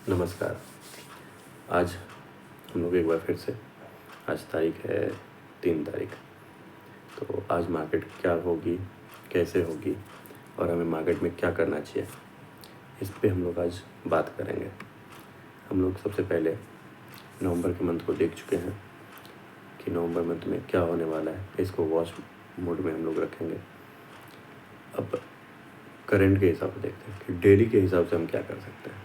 नमस्कार। आज हम लोग एक बार फिर से, आज तारीख है 3 तारीख। तो आज मार्केट क्या होगी, कैसे होगी और हमें मार्केट में क्या करना चाहिए, इस पे हम लोग आज बात करेंगे। हम लोग सबसे पहले नवंबर के मंथ को देख चुके हैं कि नवंबर मंथ में क्या होने वाला है। इसको वॉच मोड में हम लोग रखेंगे। अब करंट के हिसाब से देखते हैं कि डेली के हिसाब से हम क्या कर सकते हैं।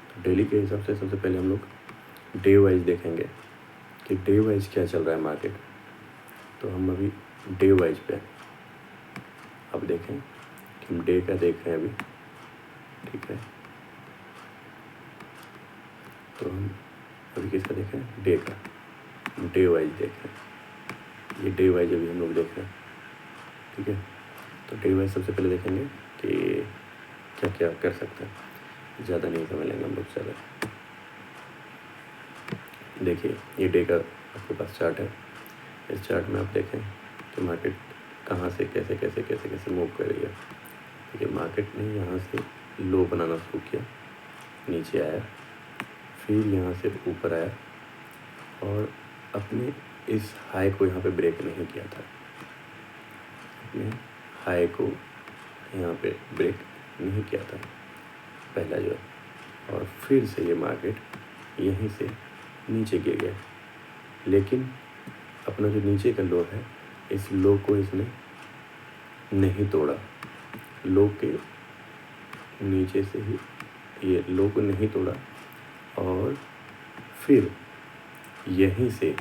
तो डेली के हिसाब से सबसे पहले हम लोग डे वाइज देखेंगे कि डे वाइज क्या चल रहा है मार्केट। तो हम अभी डे वाइज पे अब देखें कि हम डे का देख रहे हैं अभी, ठीक है। तो हम अभी किसका देख रहे हैं, डे का, डे वाइज देख रहे हैं। ये डे वाइज अभी हम लोग देख रहे हैं, ठीक है। तो डे वाइज सबसे पहले देखेंगे कि क्या क्या कर सकते हैं। ज़्यादा नहीं समय लेंगे हम लोग। चलो देखिए, ये डे का आपके पास चार्ट है। इस चार्ट में आप देखें कि मार्केट कहाँ से कैसे कैसे कैसे कैसे मूव कर रही है। ठीक है, मार्केट ने यहाँ से लो बनाना शुरू किया, नीचे आया, फिर यहाँ से ऊपर आया और अपने इस हाई को यहाँ पे ब्रेक नहीं किया था। अपने हाई को यहाँ पे ब्रेक नहीं किया था पहला जो है, और फिर से ये मार्केट यहीं से नीचे गिर गया। लेकिन अपना जो नीचे का लो है, इस लो को इसने नहीं तोड़ा। लो के नीचे से ही ये लो को नहीं तोड़ा और फिर यहीं से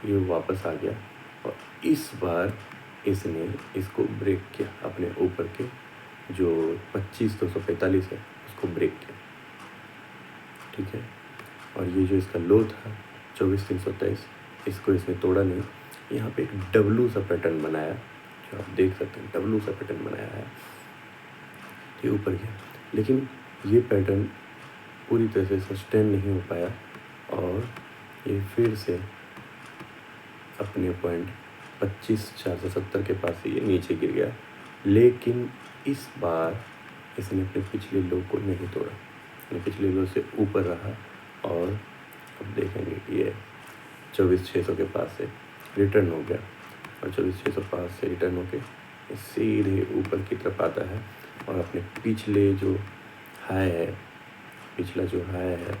ये वापस आ गया और इस बार इसने इसको ब्रेक किया। अपने ऊपर के जो 25,245 है उसको ब्रेक किया, ठीक है। और ये जो इसका लो था 24,323, इसको इसने तोड़ा नहीं। यहाँ पे एक डब्लू सा पैटर्न बनाया, जो आप देख सकते हैं, डब्लू सा पैटर्न बनाया है। ये ऊपर गया, लेकिन ये पैटर्न पूरी तरह से सस्टेन नहीं हो पाया और ये फिर से अपने पॉइंट 25,470 के पास ये नीचे गिर गया। लेकिन इस बार इसने अपने पिछले लो को नहीं तोड़ा, पिछले लो से ऊपर रहा और अब देखेंगे कि ये 24,600 के पास से रिटर्न हो गया और 24,605 से रिटर्न होके सीधे ऊपर की तरफ आता है और अपने पिछले जो हाई है, पिछला जो हाई है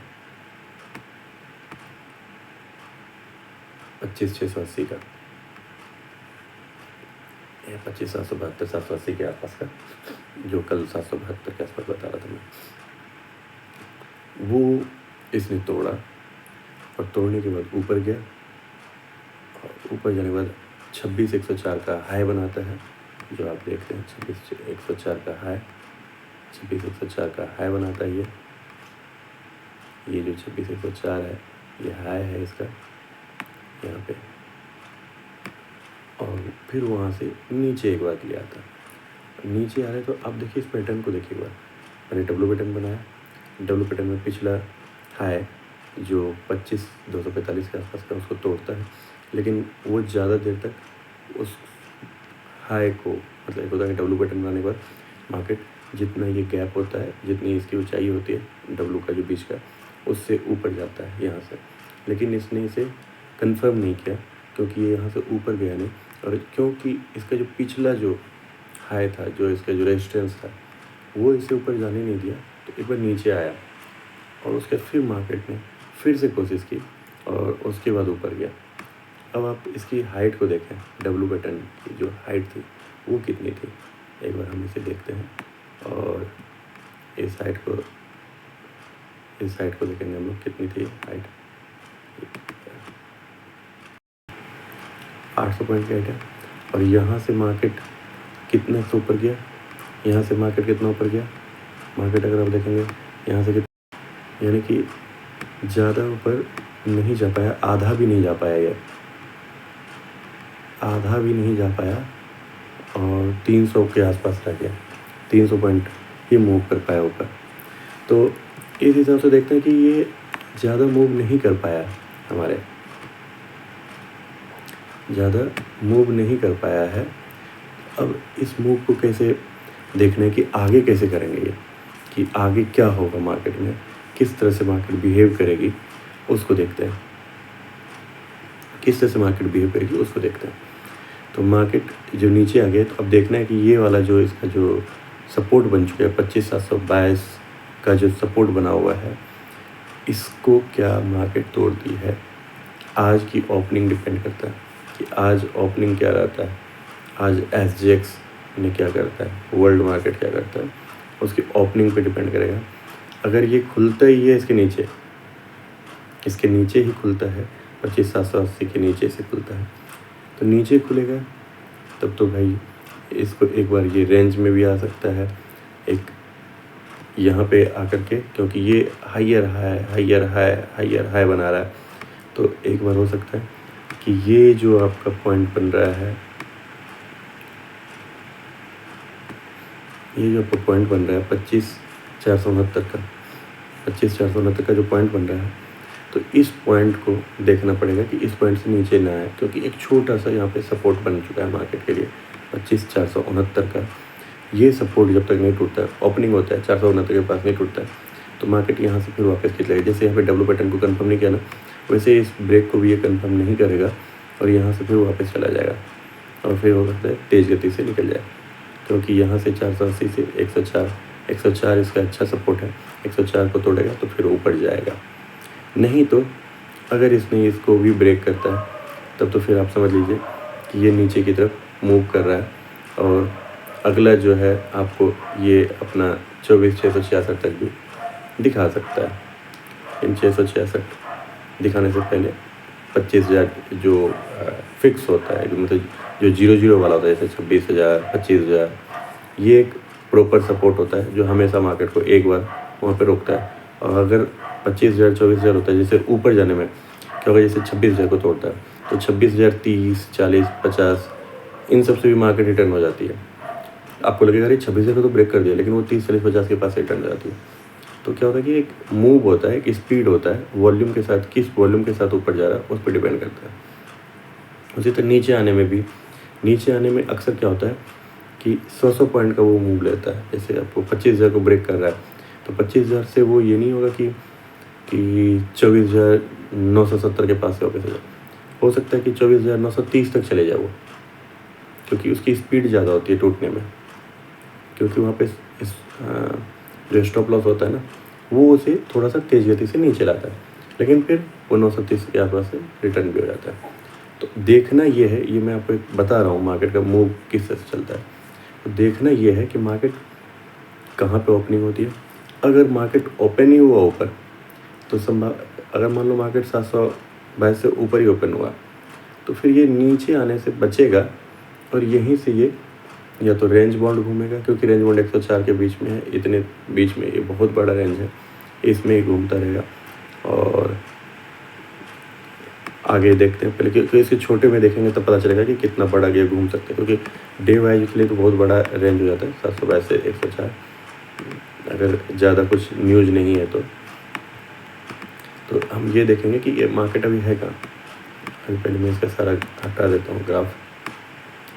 25,680 का, 25,772 780 के आसपास का, जो कल 772 के आसपास बता रहा था मैं, वो इसने तोड़ा और तोड़ने के बाद ऊपर गया और ऊपर जाने के बाद 26,104 का हाई बनाता है, जो आप देख रहे हैं। 26,104 का हाई, 26,104 का हाई बनाता है। ये जो 26,104 है ये हाई है इसका यहाँ पे, और फिर वहाँ से नीचे एक बार के लिए आता है। नीचे आ रहे तो अब देखिए इस पैटर्न को देखिए। एक बार मैंने डब्लू पैटर्न बनाया, डब्लू पैटर्न में पिछला हाई जो 25,245 के आसपास का उसको तोड़ता है, लेकिन वो ज़्यादा देर तक उस हाई को, मतलब होता है डब्लू पैटर्न बनाने के बाद मार्केट जितना ये गैप होता है, जितनी इसकी ऊंचाई होती है डब्लू का जो बीच का, उससे ऊपर जाता है यहाँ से। लेकिन इसने इसे कंफर्म नहीं किया क्योंकि ये यहाँ से ऊपर गया नहीं, और क्योंकि इसका जो पिछला जो हाई था, जो इसका जो रेजिस्टेंस था, वो इसे ऊपर जाने नहीं दिया। तो एक बार नीचे आया और उसके फिर मार्केट ने फिर से कोशिश की और उसके बाद ऊपर गया। अब आप इसकी हाइट को देखें, डब्लू पैटर्न की जो हाइट थी वो कितनी थी, एक बार हम इसे देखते हैं। और इस हाइट को देखेंगे हम लोग, कितनी थी हाइट, 800 पॉइंट की हाइट है। और यहाँ से मार्केट कितने से ऊपर गया, यहाँ से मार्केट कितना ऊपर गया, मार्केट अगर आप देखेंगे यहाँ से यानी कि ज़्यादा ऊपर नहीं जा पाया, आधा भी नहीं जा पाया, ये आधा भी नहीं जा पाया और 300 के आसपास रह गया। 300 पॉइंट ही मूव कर पाया ऊपर। तो इस हिसाब से देखते हैं कि ये ज़्यादा मूव नहीं कर पाया, हमारे ज़्यादा मूव नहीं कर पाया है। अब इस मूव को कैसे देखना है कि आगे कैसे करेंगे ये, कि आगे क्या होगा मार्केट में, किस तरह से मार्केट बिहेव करेगी उसको देखते हैं, किस तरह से मार्केट बिहेव करेगी उसको देखते हैं। तो मार्केट जो नीचे आ गया, तो अब देखना है कि ये वाला जो इसका जो सपोर्ट बन चुका है 25,722 का जो सपोर्ट बना हुआ है, इसको क्या मार्केट तोड़ती है। आज की ओपनिंग डिपेंड करता है कि आज ओपनिंग क्या रहता है, आज SGX में क्या करता है, वर्ल्ड मार्केट क्या करता है, उसकी ओपनिंग पे डिपेंड करेगा। अगर ये खुलता ही है इसके नीचे ही खुलता है, 25,780 के नीचे से खुलता है, तो नीचे खुलेगा तब तो भाई इसको एक बार ये रेंज में भी आ सकता है, एक यहाँ पे आकर के, क्योंकि ये हायर हाई बना रहा है, तो एक बार हो सकता है कि ये जो आपका पॉइंट बन रहा है, ये जो आपका पॉइंट बन रहा है 25,469 का जो पॉइंट बन रहा है, तो इस पॉइंट को देखना पड़ेगा कि इस पॉइंट से नीचे ना आए, क्योंकि एक छोटा सा यहाँ पे सपोर्ट बन चुका है मार्केट के लिए 25,469 का। ये सपोर्ट जब तक नहीं टूटता है, ओपनिंग होता है 469 के पास नहीं टूटता है, तो मार्केट यहाँ से फिर वापस खींच लेगा। जैसे यहाँ पे डब्ल्यू पैटर्न को कंफर्म नहीं किया ना, वैसे इस ब्रेक को भी ये कंफर्म नहीं करेगा और यहाँ से फिर वापस चला जाएगा और फिर हो सकता है तेज़ गति से निकल जाए, क्योंकि यहाँ से 480 से 104 इसका अच्छा सपोर्ट है, 104 को तोड़ेगा तो फिर ऊपर जाएगा। नहीं तो अगर इसने इसको भी ब्रेक करता है तब तो फिर आप समझ लीजिए कि ये नीचे की तरफ मूव कर रहा है, और अगला जो है आपको ये अपना 24,666 तक भी दिखा सकता है। इन 666 दिखाने से पहले 25,000 जो फिक्स होता है, जो मतलब जो 0 वाला होता है, जैसे 26,000 25,000, ये एक प्रॉपर सपोर्ट होता है जो हमेशा मार्केट को एक बार वहाँ पे रोकता है। और अगर 25,000 24,000 होता है, जैसे ऊपर जाने में क्या होगा, जैसे 26,000 को तोड़ता है तो 26,000 30 40 50 इन सब से भी मार्केट रिटर्न हो जाती है। आपको लगेगा अरे 26,000 को तो ब्रेक कर दिया, लेकिन वो 30 40 50 के पास रिटर्न हो जाती है। तो क्या होता है कि एक मूव होता है, एक स्पीड होता है, वॉल्यूम के साथ, किस वॉल्यूम के साथ ऊपर जा रहा है उस पर डिपेंड करता है। उसी तरह नीचे आने में अक्सर क्या होता है कि 100 पॉइंट का वो मूव लेता है। जैसे आपको 25,000 को ब्रेक कर रहा है तो 25,000 से वो ये नहीं होगा कि 24,970 के पास से वापस हो सकता है कि 24,930 तक चले जाए वो, क्योंकि उसकी स्पीड ज़्यादा होती है टूटने में, क्योंकि वहाँ पे जो स्टॉप लॉस होता है ना, वो उसे थोड़ा सा तेज़ गति से नीचे लाता है, लेकिन फिर वो 930 के आसपास से रिटर्न भी हो जाता है। तो देखना ये है, ये मैं आपको बता रहा हूँ मार्केट का मूव किस तरह से चलता है। तो देखना ये है कि मार्केट कहाँ पे ओपनिंग होती है। अगर मार्केट ओपन ही हुआ ऊपर तो अगर मान लो मार्केट 722 से ऊपर ही ओपन हुआ तो फिर ये नीचे आने से बचेगा और यहीं से ये या तो रेंज बाउंड घूमेगा, क्योंकि रेंज बाउंड 104 के बीच में है, इतने बीच में ये बहुत बड़ा रेंज है, इसमें ही घूमता रहेगा। और आगे देखते हैं पहले, क्योंकि इसके छोटे में देखेंगे तो पता चलेगा कि कितना बड़ा ये घूम सकते हैं, क्योंकि डे वाइज के लिए तो बहुत बड़ा रेंज हो जाता है 722 से 104, अगर ज़्यादा कुछ न्यूज़ नहीं है तो हम ये देखेंगे कि ये मार्केट अभी है कहाँ। अभी पहले मैं इसका सारा हटा देता हूँ ग्राफ,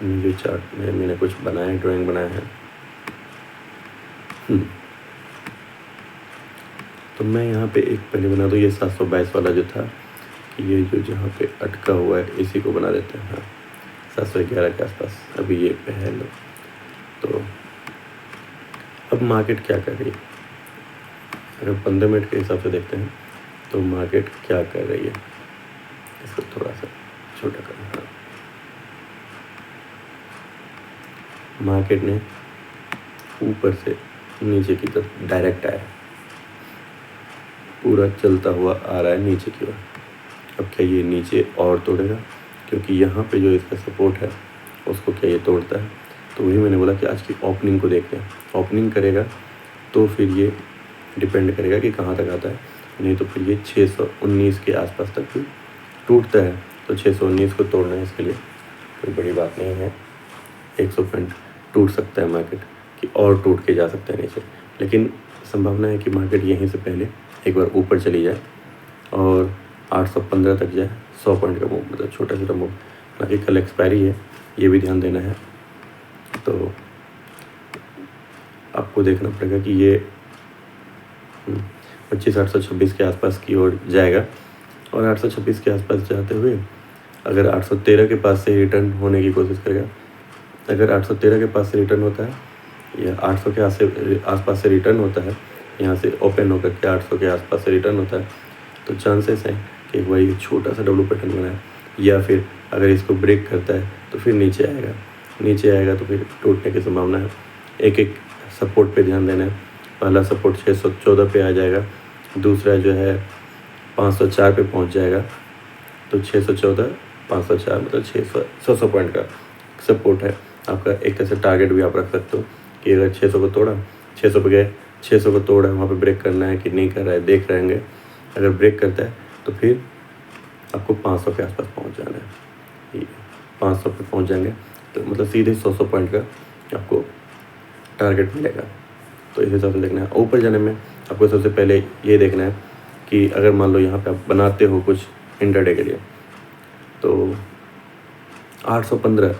जो चार्ट में मैंने कुछ बनाया है, ड्राइंग बनाया है। तो मैं यहाँ पे एक पहले बना दूँ, ये 722 वाला जो था, ये जो जहाँ पे अटका हुआ है इसी को बना देते हैं। हाँ, 711 के आसपास अभी ये पहले। तो अब मार्केट क्या कर रही है, अगर 15 मिनट के हिसाब से देखते हैं तो मार्केट क्या कर रही है, इसको थोड़ा सा छोटा करना। मार्केट ने ऊपर से नीचे की तरफ डायरेक्ट आया, पूरा चलता हुआ आ रहा है नीचे की ओर। अब क्या ये नीचे और तोड़ेगा, क्योंकि यहाँ पे जो इसका सपोर्ट है उसको क्या ये तोड़ता है। तो वही मैंने बोला कि आज की ओपनिंग को देखते हैं, ओपनिंग करेगा तो फिर ये डिपेंड करेगा कि कहाँ तक आता है, नहीं तो फिर ये 619 के आसपास तक भी टूटता है। तो 619 को तोड़ना है, इसके लिए कोई बड़ी बात नहीं है, 100 पॉइंट टूट सकता है मार्केट कि और टूट के जा सकता है नीचे, लेकिन संभावना है कि मार्केट यहीं से पहले एक बार ऊपर चली जाए और 815 तक जाए। 100 पॉइंट का मूव, मतलब छोटा छोटा मूव, बाकी कल एक्सपायरी है, ये भी ध्यान देना है। तो आपको देखना पड़ेगा कि ये 25,826 के आसपास की ओर जाएगा और 826 के आसपास जाते हुए अगर 813 के पास से रिटर्न होने की कोशिश करेगा, अगर 813 के पास से रिटर्न होता है या 800 के आसपास से रिटर्न होता है, यहाँ से ओपन होकर के 800 के आसपास से रिटर्न होता है, तो चांसेस हैं कि वही छोटा सा डब्लू पैटर्न बनाए, या फिर अगर इसको ब्रेक करता है तो फिर नीचे आएगा तो फिर टूटने की संभावना है। एक एक सपोर्ट पे ध्यान देना है। पहला सपोर्ट 614 पे आ जाएगा, दूसरा जो है 504 पे पहुंच जाएगा, तो 614 504 मतलब 600 पॉइंट का सपोर्ट है आपका। एक तरह से टारगेट भी आप रख सकते हो कि अगर 600 को तोड़ा, 600 पे गए, 600 को तोड़ा, वहाँ पे ब्रेक करना है कि नहीं कर रहा है देख रहेंगे। अगर ब्रेक करता है तो फिर आपको 500 के आसपास पहुँच जाना है। 500 पे पहुँच जाएंगे तो मतलब सीधे 100 पॉइंट का आपको टारगेट मिलेगा। तो इस हिसाब से देखना है। ऊपर जाने में आपको सबसे पहले ये देखना है कि अगर मान लो यहाँ पे आप बनाते हो कुछ इंट्राडे के लिए, तो 815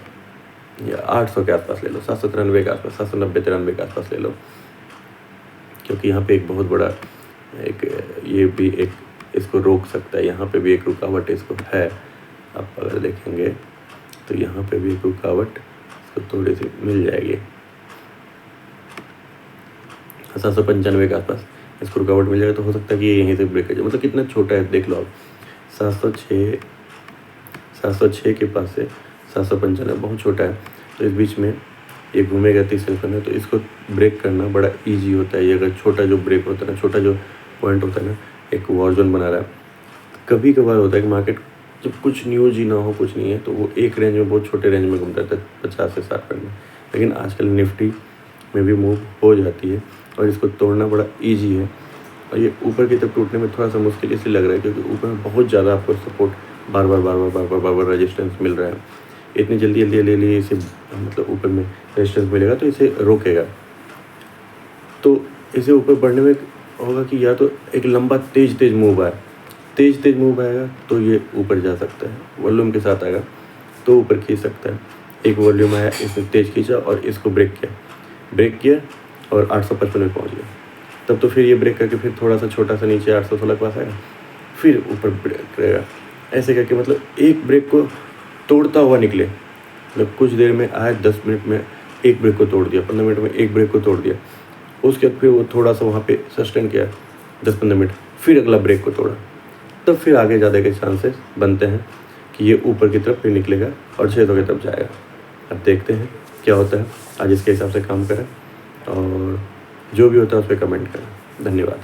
या 800 के आसपास ले लो, 793 के आसपास, 790-93 के आसपास ले लो, क्योंकि यहाँ पे एक बहुत बड़ा ये भी एक इसको रोक सकता है। यहाँ पे भी एक रुकावट इसको है, आप अगर देखेंगे तो यहाँ पे भी एक रुकावट इसको थोड़ी सी मिल जाएगी। 795 के आसपास इसको रुकावट मिल जाएगा, तो हो सकता है कि ये यहीं से ब्रेक कर जाए। मतलब कितना छोटा है देख लो आप, 706 के पास से 795 बहुत छोटा है, तो इस बीच में ये घूमेगा 30 सेकंड में, तो इसको ब्रेक करना बड़ा इजी होता है। ये अगर छोटा जो ब्रेक होता है ना, छोटा जो पॉइंट होता है ना, एक वॉर जोन बना रहा है। कभी कभार होता है कि मार्केट जब कुछ न्यूज ही ना हो, कुछ नहीं है, तो वो एक रेंज में बहुत छोटे रेंज में घूमता रहता है 50 से 60 पॉइंट में। लेकिन आजकल निफ्टी में भी मूव हो जाती है और इसको तोड़ना बड़ा ईजी है। और ये ऊपर की तरफ टूटने में थोड़ा सा मुश्किल इसलिए लग रहा है क्योंकि ऊपर में बहुत ज़्यादा आपको सपोर्ट बार बार रेजिस्टेंस मिल रहा है। इतनी जल्दी इसे मतलब ऊपर में रेजिस्टेंस मिलेगा तो इसे रोकेगा। तो इसे ऊपर बढ़ने में होगा कि या तो एक लंबा तेज मूव आए, तेज मूव आएगा तो ये ऊपर जा सकता है, वॉल्यूम के साथ आएगा तो ऊपर खींच सकता है। एक वॉल्यूम आया, इसने तेज खींचा और इसको ब्रेक किया और 855 में पहुंच गया। तब तो फिर ये ब्रेक करके फिर थोड़ा सा छोटा सा नीचे 816 के पास आएगा, फिर ऊपर ब्रेक करेगा। ऐसे करके मतलब एक ब्रेक को तोड़ता हुआ निकले, मतलब कुछ देर में आए, 10 मिनट में एक ब्रेक को तोड़ दिया, 15 मिनट में एक ब्रेक को तोड़ दिया। उसके बाद फिर वो थोड़ा सा वहाँ पे सस्टेन किया 10-15 मिनट, फिर अगला ब्रेक को तोड़ा, तब फिर आगे ज़्यादा के चांसेस बनते हैं कि ये ऊपर की तरफ फिर निकलेगा और 600 की तरफ जाएगा। अब देखते हैं क्या होता है। आज इसके हिसाब से काम करें और जो भी होता है उस पर कमेंट करें। धन्यवाद।